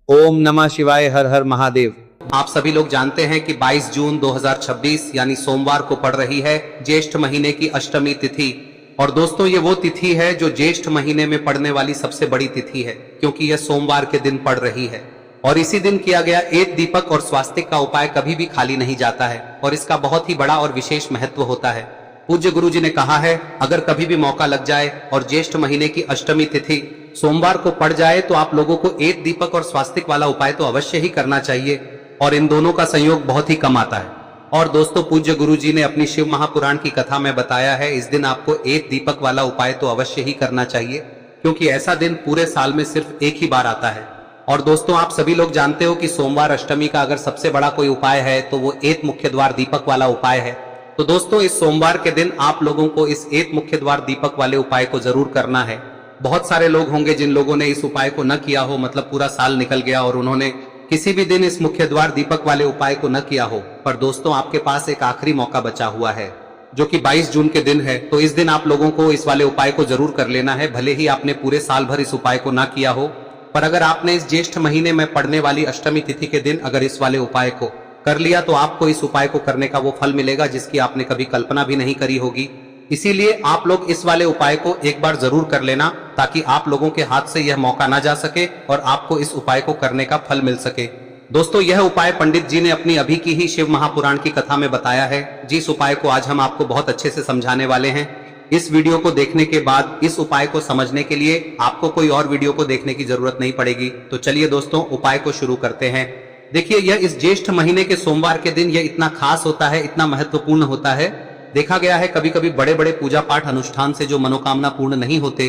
ओम नमः शिवाय। हर हर महादेव। आप सभी लोग जानते हैं कि 22 जून 2026 यानी सोमवार को पड़ रही है ज्येष्ठ महीने की अष्टमी तिथि। और दोस्तों, ये वो तिथि है जो ज्येष्ठ महीने में पड़ने वाली सबसे बड़ी तिथि है, क्योंकि यह सोमवार के दिन पड़ रही है। और इसी दिन किया गया एक दीपक और स्वास्तिक का उपाय कभी भी खाली नहीं जाता है और इसका बहुत ही बड़ा और विशेष महत्व होता है। पूज्य गुरु जी ने कहा है, अगर कभी भी मौका लग जाए और ज्येष्ठ महीने की अष्टमी तिथि सोमवार को पड़ जाए तो आप लोगों को एक दीपक और स्वास्तिक वाला उपाय तो अवश्य ही करना चाहिए, और इन दोनों का संयोग बहुत ही कम आता है। और दोस्तों, पूज्य गुरु जी ने अपनी शिव महापुराण की कथा में बताया है, इस दिन आपको एक दीपक वाला उपाय तो अवश्य ही करना चाहिए, क्योंकि ऐसा दिन पूरे साल में सिर्फ एक ही बार आता है। और दोस्तों, आप सभी लोग जानते हो कि सोमवार अष्टमी का अगर सबसे बड़ा कोई उपाय है तो वो एक मुख्य द्वार दीपक वाला उपाय है। तो दोस्तों, इस सोमवार के दिन आप लोगों को इस एक मुख्य द्वार दीपक वाले उपाय को जरूर करना है। बहुत सारे लोग होंगे जिन लोगों ने इस उपाय को न किया हो, मतलब पूरा साल निकल गया और उन्होंने किसी भी दिन इस मुख्य द्वार दीपक वाले उपाय को न किया हो। पर दोस्तों, आपके पास एक आखिरी मौका बचा हुआ है, जो कि 22 जून के दिन है। तो इस दिन आप लोगों को इस वाले उपाय को जरूर कर लेना है, भले ही आपने पूरे साल भर इस उपाय को ना किया हो। पर अगर आपने इस ज्येष्ठ महीने में पड़ने वाली अष्टमी तिथि के दिन अगर इस वाले उपाय को कर लिया तो आपको इस उपाय को करने का वो फल मिलेगा जिसकी आपने कभी कल्पना भी नहीं करी होगी। इसीलिए आप लोग इस वाले उपाय को एक बार जरूर कर लेना, ताकि आप लोगों के हाथ से यह मौका ना जा सके और आपको इस उपाय को करने का फल मिल सके। दोस्तों, यह उपाय पंडित जी ने अपनी अभी की ही शिव महापुराण की कथा में बताया है, जिस उपाय को आज हम आपको बहुत अच्छे से समझाने वाले हैं। इस वीडियो को देखने के बाद इस उपाय को समझने के लिए आपको कोई और वीडियो को देखने की जरूरत नहीं पड़ेगी। तो चलिए दोस्तों, उपाय को शुरू करते हैं। देखिए, यह इस ज्येष्ठ महीने के सोमवार के दिन यह इतना खास होता है, इतना महत्वपूर्ण होता है। देखा गया है कभी कभी बड़े बड़े पूजा पाठ अनुष्ठान से जो मनोकामना पूर्ण नहीं होते,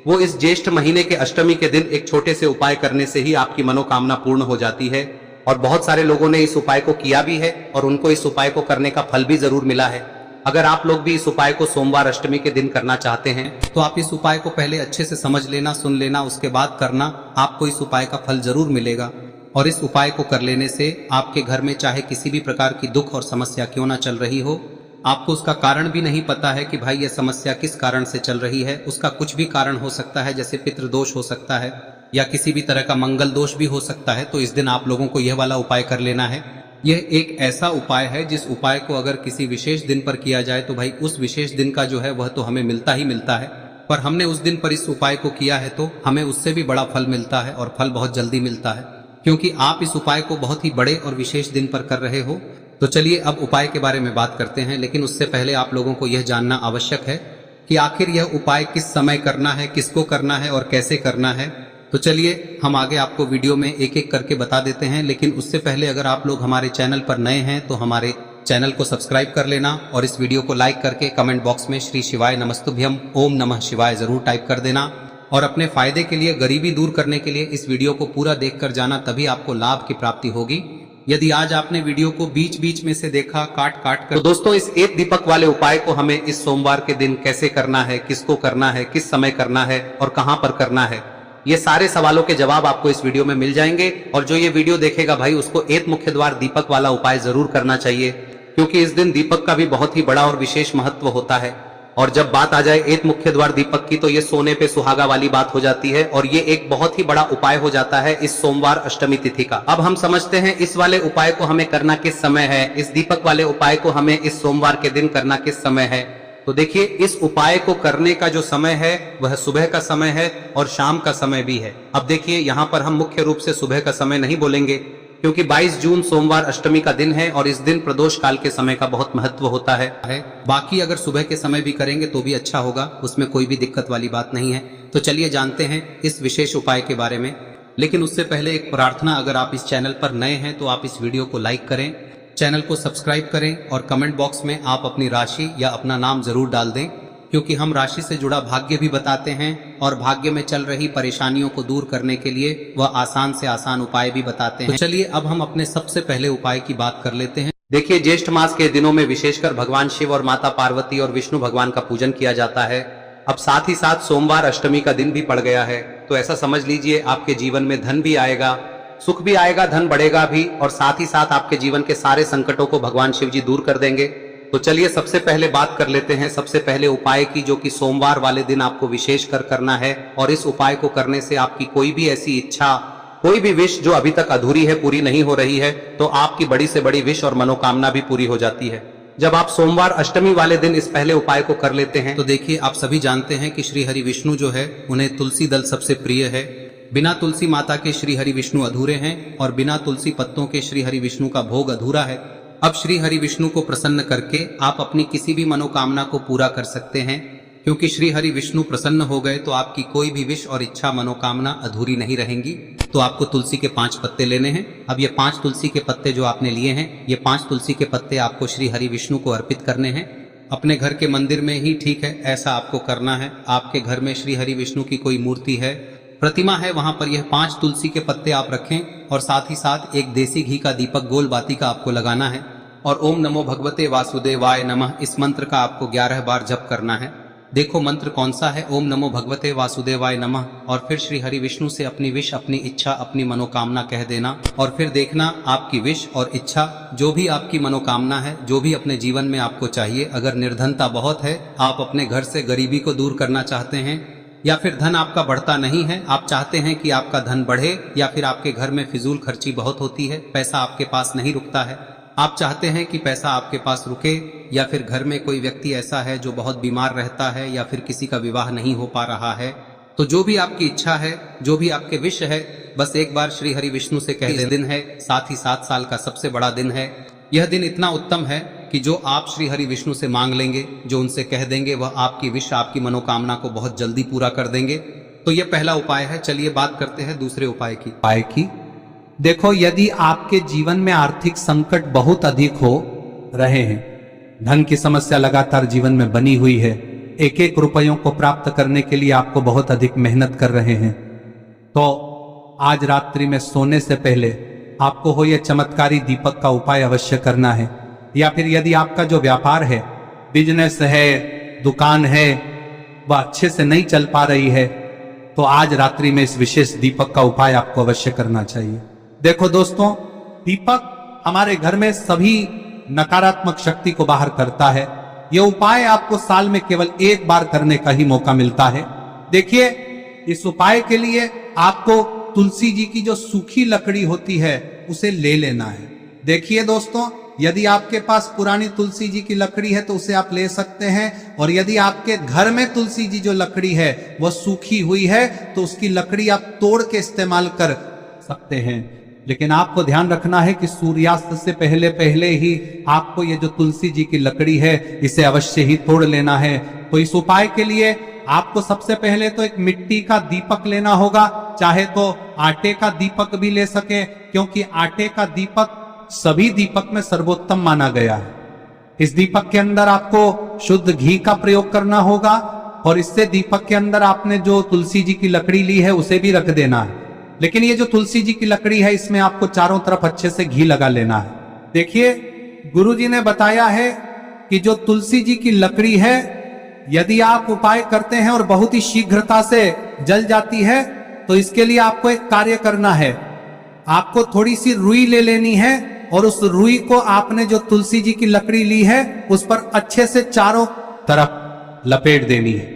वो इस ज्येष्ठ महीने के अष्टमी के दिन एक छोटे से उपाय करने से ही आपकी मनोकामना पूर्ण हो जाती है। और बहुत सारे लोगों ने इस उपाय को किया भी है और उनको इस उपाय को करने का फल भी जरूर मिला है। अगर आप लोग भी इस उपाय को सोमवार अष्टमी के दिन करना चाहते हैं तो आप इस उपाय को पहले अच्छे से समझ लेना, सुन लेना, उसके बाद करना। आपको इस उपाय का फल जरूर मिलेगा। और इस उपाय को कर लेने से आपके घर में चाहे किसी भी प्रकार की दुख और समस्या क्यों ना चल रही हो, आपको उसका कारण भी नहीं पता है कि भाई यह समस्या किस कारण से चल रही है, उसका कुछ भी कारण हो सकता है, जैसे पितृदोष हो सकता है या किसी भी तरह का मंगल दोष भी हो सकता है। तो इस दिन आप लोगों को यह वाला उपाय कर लेना है। यह एक ऐसा उपाय है जिस उपाय को अगर किसी विशेष दिन पर किया जाए तो भाई उस विशेष दिन का जो है वह तो हमें मिलता ही मिलता है। पर हमने उस दिन पर इस उपाय को किया है तो हमें उससे भी बड़ा फल मिलता है, और फल बहुत जल्दी मिलता है, क्योंकि आप इस उपाय को बहुत ही बड़े और विशेष दिन पर कर रहे हो। तो चलिए अब उपाय के बारे में बात करते हैं, लेकिन उससे पहले आप लोगों को यह जानना आवश्यक है कि आखिर यह उपाय किस समय करना है, किसको करना है और कैसे करना है। तो चलिए हम आगे आपको वीडियो में एक एक करके बता देते हैं, लेकिन उससे पहले अगर आप लोग हमारे चैनल पर नए हैं तो हमारे चैनल को सब्सक्राइब कर लेना और इस वीडियो को लाइक करके कमेंट बॉक्स में श्री शिवाय नमस्तुभ्यम ओम नमः शिवाय जरूर टाइप कर देना। और अपने फायदे के लिए, गरीबी दूर करने के लिए इस वीडियो को पूरा देखकर जाना, तभी आपको लाभ की प्राप्ति होगी। यदि आज आपने वीडियो को बीच बीच में से देखा, काट काट कर, तो दोस्तों इस एक दीपक वाले उपाय को हमें इस सोमवार के दिन कैसे करना है, किसको करना है, किस समय करना है और कहां पर करना है, ये सारे सवालों के जवाब आपको इस वीडियो में मिल जाएंगे। और जो ये वीडियो देखेगा भाई, उसको एक मुख्य द्वार दीपक वाला उपाय जरूर करना चाहिए, क्योंकि इस दिन दीपक का भी बहुत ही बड़ा और विशेष महत्व होता है। और जब बात आ जाए एक मुख्य द्वार दीपक की, तो ये सोने पे सुहागा वाली बात हो जाती है और ये एक बहुत ही बड़ा उपाय हो जाता है इस सोमवार अष्टमी तिथि का। अब हम समझते हैं इस वाले उपाय को हमें करना किस समय है, इस दीपक वाले उपाय को हमें इस सोमवार के दिन करना किस समय है। तो देखिए, इस उपाय को करने का जो समय है वह सुबह का समय है और शाम का समय भी है। अब देखिए, यहाँ पर हम मुख्य रूप से सुबह का समय नहीं बोलेंगे, क्योंकि 22 जून सोमवार अष्टमी का दिन है और इस दिन प्रदोष काल के समय का बहुत महत्व होता है। बाकी अगर सुबह के समय भी करेंगे तो भी अच्छा होगा, उसमें कोई भी दिक्कत वाली बात नहीं है। तो चलिए जानते हैं इस विशेष उपाय के बारे में। लेकिन उससे पहले एक प्रार्थना, अगर आप इस चैनल पर नए हैं तो आप इस वीडियो को लाइक करें, चैनल को सब्सक्राइब करें और कमेंट बॉक्स में आप अपनी राशि या अपना नाम जरूर डाल दें, क्योंकि हम राशि से जुड़ा भाग्य भी बताते हैं और भाग्य में चल रही परेशानियों को दूर करने के लिए वह आसान से आसान उपाय भी बताते हैं। तो चलिए अब हम अपने सबसे पहले उपाय की बात कर लेते हैं। देखिए, ज्येष्ठ मास के दिनों में विशेषकर भगवान शिव और माता पार्वती और विष्णु भगवान का पूजन किया जाता है। अब साथ ही साथ सोमवार अष्टमी का दिन भी पड़ गया है, तो ऐसा समझ लीजिए आपके जीवन में धन भी आएगा, सुख भी आएगा, धन बढ़ेगा भी, और साथ ही साथ आपके जीवन के सारे संकटों को भगवान शिव जी दूर कर देंगे। तो चलिए सबसे पहले बात कर लेते हैं सबसे पहले उपाय की, जो कि सोमवार वाले दिन आपको विशेष कर करना है। और इस उपाय को करने से आपकी कोई भी ऐसी इच्छा कोई भी विश जो अभी तक अधूरी है, पूरी नहीं हो रही है, तो आपकी बड़ी से बड़ी विश और मनोकामना भी पूरी हो जाती है। जब आप सोमवार अष्टमी वाले दिन इस पहले उपाय को कर लेते हैं तो देखिए, आप सभी जानते हैं कि श्री हरि विष्णु जो है उन्हें तुलसी दल सबसे प्रिय है। बिना तुलसी माता के श्री हरि विष्णु अधूरे हैं और बिना तुलसी पत्तों के श्री हरि विष्णु का भोग अधूरा है। अब श्री हरि विष्णु को प्रसन्न करके आप अपनी किसी भी मनोकामना को पूरा कर सकते हैं, क्योंकि श्री हरि विष्णु प्रसन्न हो गए तो आपकी कोई भी विश और इच्छा मनोकामना अधूरी नहीं रहेंगी। तो आपको तुलसी के 5 पत्ते लेने हैं। अब ये 5 तुलसी के पत्ते जो आपने लिए हैं, ये 5 तुलसी के पत्ते आपको श्री हरि विष्णु को अर्पित करने हैं। अपने घर के मंदिर में ही ठीक है, ऐसा आपको करना है। आपके घर में श्री हरि विष्णु की कोई मूर्ति है, प्रतिमा है, वहां पर यह 5 तुलसी के पत्ते आप रखें और साथ ही साथ एक देसी घी का दीपक गोल बाती का आपको लगाना है और ओम नमो भगवते वासुदेवाय नमः इस मंत्र का आपको 11 बार जप करना है। देखो मंत्र कौन सा है, ओम नमो भगवते वासुदेवाय नमः, और फिर श्री हरि विष्णु से अपनी विश, अपनी इच्छा, अपनी मनोकामना कह देना और फिर देखना आपकी विश और इच्छा, जो भी आपकी मनोकामना है, जो भी अपने जीवन में आपको चाहिए। अगर निर्धनता बहुत है, आप अपने घर से गरीबी को दूर करना चाहते हैं, या फिर धन आपका बढ़ता नहीं है, आप चाहते हैं कि आपका धन बढ़े, या फिर आपके घर में फिजूल खर्ची बहुत होती है, पैसा आपके पास नहीं रुकता है, आप चाहते हैं कि पैसा आपके पास रुके, या फिर घर में कोई व्यक्ति ऐसा है जो बहुत बीमार रहता है, या फिर किसी का विवाह नहीं हो पा रहा है, तो जो भी आपकी इच्छा है, जो भी आपके विश है, बस एक बार श्री हरि विष्णु से कह दें। दिन है, साथ ही 7 साल का सबसे बड़ा दिन है। यह दिन इतना उत्तम है कि जो आप श्री हरि विष्णु से मांग लेंगे, जो उनसे कह देंगे, वह आपकी विश, आपकी मनोकामना को बहुत जल्दी पूरा कर देंगे। तो यह पहला उपाय है। चलिए बात करते हैं दूसरे उपाय की। देखो, यदि आपके जीवन में आर्थिक संकट बहुत अधिक हो रहे हैं, धन की समस्या लगातार जीवन में बनी हुई है, एक एक रुपयों को प्राप्त करने के लिए आपको बहुत अधिक मेहनत कर रहे हैं, तो आज रात्रि में सोने से पहले आपको हो यह चमत्कारी दीपक का उपाय अवश्य करना है। या फिर यदि आपका जो व्यापार है, बिजनेस है, दुकान है, वह अच्छे से नहीं चल पा रही है, तो आज रात्रि में इस विशेष दीपक का उपाय आपको अवश्य करना चाहिए। देखो दोस्तों, दीपक हमारे घर में सभी नकारात्मक शक्ति को बाहर करता है। यह उपाय आपको साल में केवल एक बार करने का ही मौका मिलता है। देखिए, इस उपाय के लिए आपको तुलसी जी की जो सूखी लकड़ी होती है उसे ले लेना है। देखिए दोस्तों, यदि आपके पास पुरानी तुलसी जी की लकड़ी है तो उसे आप ले सकते हैं, और यदि आपके घर में तुलसी जी जो लकड़ी है वह सूखी हुई है तो उसकी लकड़ी आप तोड़ के इस्तेमाल कर सकते हैं। लेकिन आपको ध्यान रखना है कि सूर्यास्त से पहले पहले ही आपको ये जो तुलसी जी की लकड़ी है इसे अवश्य ही तोड़ लेना है। तो इस उपाय के लिए आपको सबसे पहले तो एक मिट्टी का दीपक लेना होगा, चाहे तो आटे का दीपक भी ले सके, क्योंकि आटे का दीपक सभी दीपक में सर्वोत्तम माना गया है। इस दीपक के अंदर आपको शुद्ध घी का प्रयोग करना होगा, और इससे दीपक के अंदर आपने जो तुलसी जी की लकड़ी ली है उसे भी रख देना है। लेकिन ये जो तुलसी जी की लकड़ी है, इसमें आपको चारों तरफ अच्छे से घी लगा लेना है। देखिए, गुरु जी ने बताया है कि जो तुलसी जी की लकड़ी है, यदि आप उपाय करते हैं और बहुत ही शीघ्रता से जल जाती है, तो इसके लिए आपको एक कार्य करना है। आपको थोड़ी सी रुई ले लेनी है और उस रुई को आपने जो तुलसी जी की लकड़ी ली है उस पर अच्छे से चारों तरफ लपेट देनी है।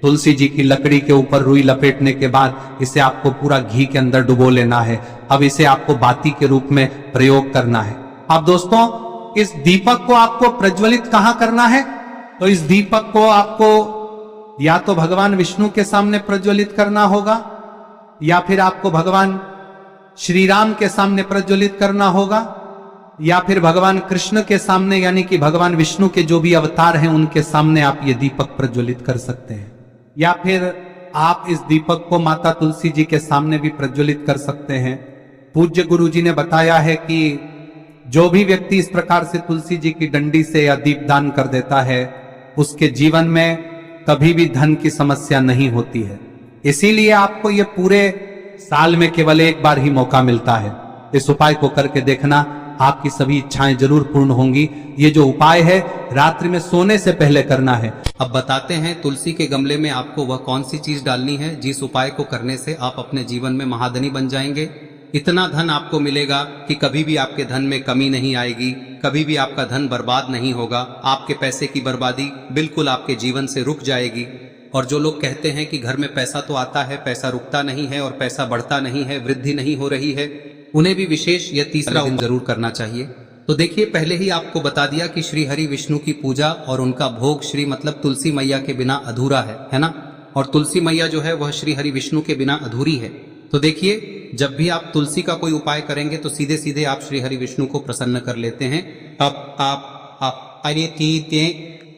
तुलसी जी की लकड़ी के ऊपर रुई लपेटने के बाद इसे आपको पूरा घी के अंदर डुबो लेना है। अब इसे आपको बाती के रूप में प्रयोग करना है। अब दोस्तों, इस दीपक को आपको प्रज्वलित कहां करना है? तो इस दीपक को आपको या तो भगवान विष्णु के सामने प्रज्वलित करना होगा, या फिर आपको भगवान श्री राम के सामने प्रज्वलित करना होगा, या फिर भगवान कृष्ण के सामने, यानी कि भगवान विष्णु के जो भी अवतार हैं उनके सामने आप ये दीपक प्रज्वलित कर सकते हैं। या फिर आप इस दीपक को माता तुलसी जी के सामने भी प्रज्वलित कर सकते हैं। पूज्य गुरु जी ने बताया है कि जो भी व्यक्ति इस प्रकार से तुलसी जी की डंडी से या दीपदान कर देता है, उसके जीवन में कभी भी धन की समस्या नहीं होती है। इसीलिए आपको ये पूरे साल में केवल एक बार ही मौका मिलता है। इस उपाय को करके देखना, आपकी सभी इच्छाएं जरूर पूर्ण होंगी। ये जो उपाय है रात्रि में सोने से पहले करना है। अब बताते हैं तुलसी के गमले में आपको वह कौन सी चीज डालनी है जिस उपाय को करने से आप अपने जीवन में महाधनी बन जाएंगे। इतना धन आपको मिलेगा कि कभी भी आपके धन में कमी नहीं आएगी, कभी भी आपका धन बर्बाद नहीं होगा। आपके पैसे की बर्बादी बिल्कुल आपके जीवन से रुक जाएगी। और जो लोग कहते हैं कि घर में पैसा तो आता है, पैसा रुकता नहीं है और पैसा बढ़ता नहीं है, वृद्धि नहीं हो रही है, उन्हें भी विशेष यह तीसरा दिन जरूर करना चाहिए। तो देखिए, पहले ही आपको बता दिया कि श्री हरि विष्णु की पूजा और उनका भोग श्री मतलब तुलसी मैया के बिना अधूरा है ना। और तुलसी मैया जो है वह श्री हरि विष्णु के बिना अधूरी है। तो देखिए, जब भी आप तुलसी का कोई उपाय करेंगे तो सीधे सीधे आप श्री हरि विष्णु को प्रसन्न कर लेते हैं।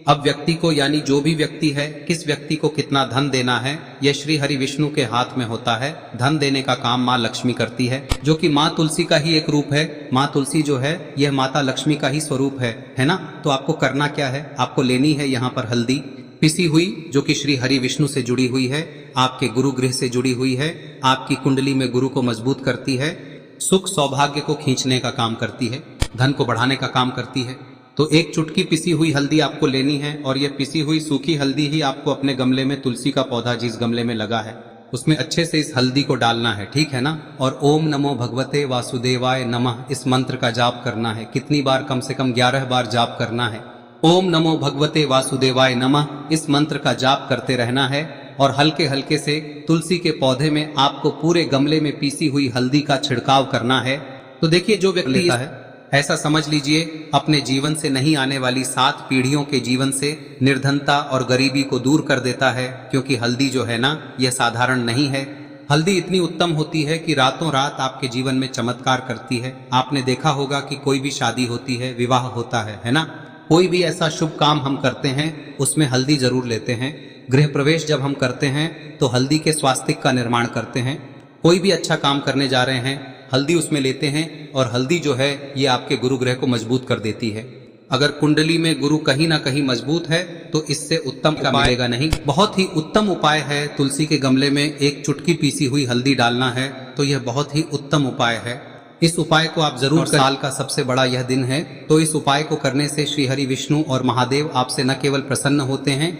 अब व्यक्ति को, यानी जो भी व्यक्ति है, किस व्यक्ति को कितना धन देना है, यह श्री हरि विष्णु के हाथ में होता है। धन देने का काम माँ लक्ष्मी करती है, जो कि माँ तुलसी का ही एक रूप है। माँ तुलसी जो है यह माता लक्ष्मी का ही स्वरूप है ना। तो आपको करना क्या है, आपको लेनी है यहाँ पर हल्दी पिसी हुई, जो कि श्री हरि विष्णु से जुड़ी हुई है, आपके गुरु गृह से जुड़ी हुई है, आपकी कुंडली में गुरु को मजबूत करती है, सुख सौभाग्य को खींचने का काम करती है, धन को बढ़ाने का काम करती है। तो एक चुटकी पिसी हुई हल्दी आपको लेनी है और यह पिसी हुई सूखी हल्दी ही आपको अपने गमले में, तुलसी का पौधा जिस गमले में लगा है उसमें अच्छे से इस हल्दी को डालना है, ठीक है ना। और ओम नमो भगवते वासुदेवाय नमः इस मंत्र का जाप करना है। कितनी बार? कम से कम 11 बार जाप करना है। ओम नमो भगवते वासुदेवाय नमः इस मंत्र का जाप करते रहना है और हल्के हल्के से तुलसी के पौधे में आपको पूरे गमले में पीसी हुई हल्दी का छिड़काव करना है। तो देखिए, जो व्यक्ति लेता है, ऐसा समझ लीजिए अपने जीवन से नहीं आने वाली 7 पीढ़ियों के जीवन से निर्धनता और गरीबी को दूर कर देता है। क्योंकि हल्दी जो है ना, यह साधारण नहीं है। हल्दी इतनी उत्तम होती है कि रातों रात आपके जीवन में चमत्कार करती है। आपने देखा होगा कि कोई भी शादी होती है, विवाह होता है ना, कोई भी ऐसा शुभ काम हम करते हैं उसमें हल्दी जरूर लेते हैं। गृह प्रवेश जब हम करते हैं तो हल्दी के स्वास्तिक का निर्माण करते हैं। कोई भी अच्छा काम करने जा रहे हैं, हल्दी उसमें लेते हैं और हल्दी जो है ये आपके गुरु ग्रह को मजबूत कर देती है। अगर कुंडली में गुरु कहीं ना कहीं मजबूत है तो इससे उत्तम का मिलेगा नहीं। बहुत ही उत्तम उपाय है, तुलसी के गमले में एक चुटकी पीसी हुई हल्दी डालना है, तो यह बहुत ही उत्तम उपाय है। इस उपाय को आप जरूर, साल का सबसे बड़ा यह दिन है, तो इस उपाय को करने से श्री हरि विष्णु और महादेव आपसे न केवल प्रसन्न होते हैं,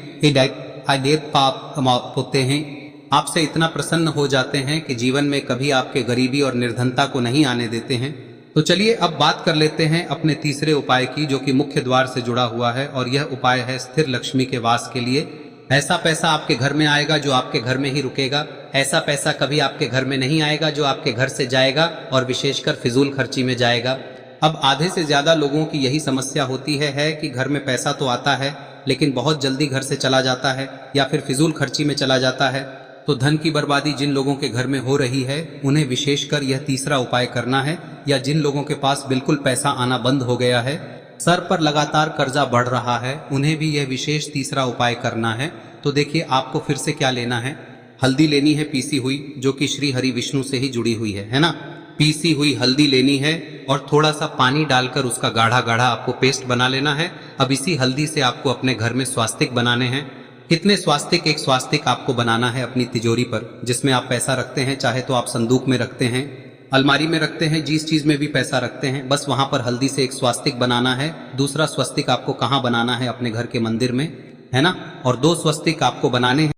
पाप होते हैं, आपसे इतना प्रसन्न हो जाते हैं कि जीवन में कभी आपके गरीबी और निर्धनता को नहीं आने देते हैं। तो चलिए अब बात कर लेते हैं अपने तीसरे उपाय की, जो कि मुख्य द्वार से जुड़ा हुआ है और यह उपाय है स्थिर लक्ष्मी के वास के लिए। ऐसा पैसा आपके घर में आएगा जो आपके घर में ही रुकेगा। ऐसा पैसा कभी आपके घर में नहीं आएगा जो आपके घर से जाएगा और विशेषकर फिजूल खर्ची में जाएगा। अब आधे से ज्यादा लोगों की यही समस्या होती है कि घर में पैसा तो आता है लेकिन बहुत जल्दी घर से चला जाता है या फिर फिजूल खर्ची में चला जाता है। तो धन की बर्बादी जिन लोगों के घर में हो रही है उन्हें विशेषकर यह तीसरा उपाय करना है, या जिन लोगों के पास बिल्कुल पैसा आना बंद हो गया है, सर पर लगातार कर्जा बढ़ रहा है, उन्हें भी यह विशेष तीसरा उपाय करना है। तो देखिए, आपको फिर से क्या लेना है, हल्दी लेनी है पीसी हुई, जो कि श्री हरि विष्णु से ही जुड़ी हुई है ना। पीसी हुई हल्दी लेनी है और थोड़ा सा पानी डालकर उसका गाढ़ा गाढ़ा आपको पेस्ट बना लेना है। अब इसी हल्दी से आपको अपने घर में स्वास्तिक बनाने हैं। कितने स्वास्तिक? एक स्वास्तिक आपको बनाना है अपनी तिजोरी पर, जिसमें आप पैसा रखते हैं, चाहे तो आप संदूक में रखते हैं, अलमारी में रखते हैं, जिस चीज में भी पैसा रखते हैं, बस वहां पर हल्दी से एक स्वास्तिक बनाना है। दूसरा स्वस्तिक आपको कहाँ बनाना है? अपने घर के मंदिर में, है ना। और 2 स्वस्तिक आपको बनाने हैं